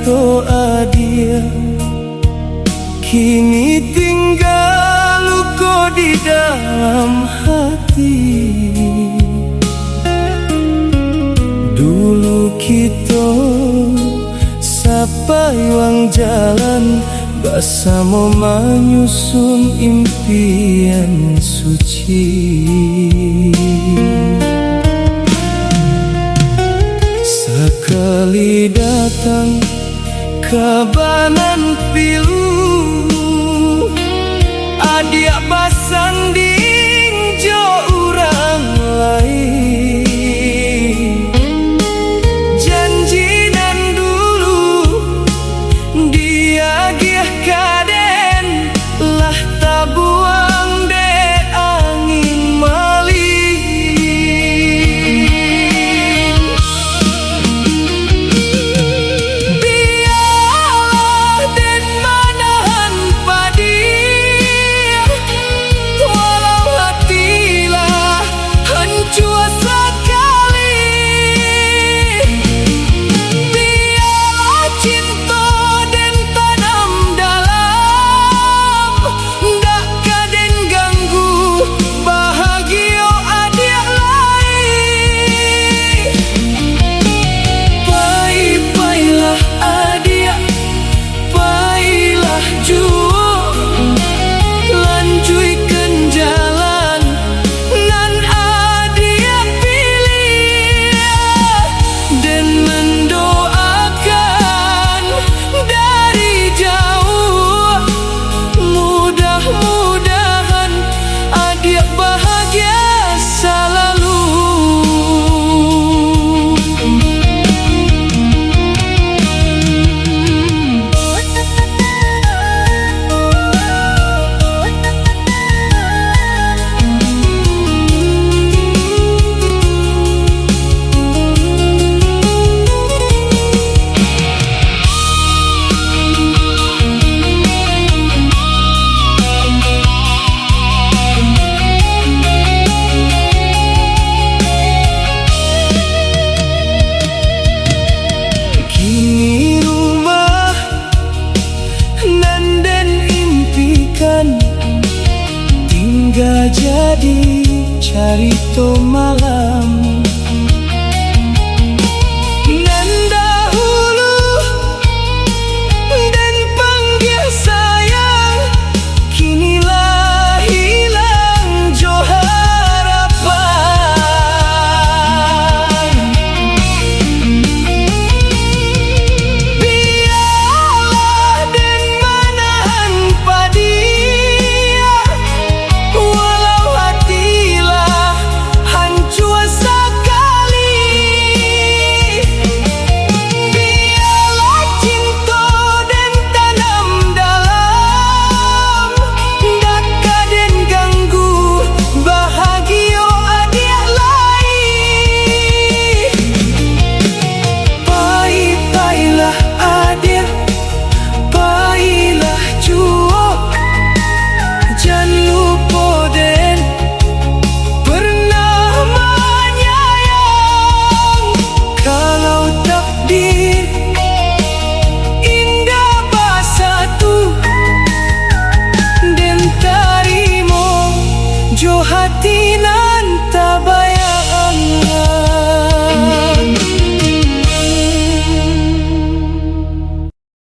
to adia, kini tinggal luka di dalam hati. Dulu kita sampai wang jalan bersama menyusun impian suci. Sekali datang kabanan pilu, adia basanding jo orang lain. Janji nan dulu dia giah kaden lah tabuang de angin malih. Biarlah den manahan padia, walau hatilah hancur sekali. Biarlah cinta den tanam dalam, ndak kaden ganggu bahagia adik lain. Pai-pailah adik, pailah jua, lanjutkan jalan nan adik pilih, dan mendoakan dari jauh, mudah-mudahan adik bahagia selalu. Kini rumah nan den impikan tinggal jadi carito malam. Nan dahulu den panggil sayang, kinilah hilang jo harapan. Biarlah den manahan padia, walau hatilah hancur sekali. Biarlah cinta den tanam dalam, ndak kaden ganggu bahagia adik lain. Pai-pailah adik, pailah jua, jangan lupa den pernah menyayang. Kalau takdir indah bersatu, den tarimo jo hati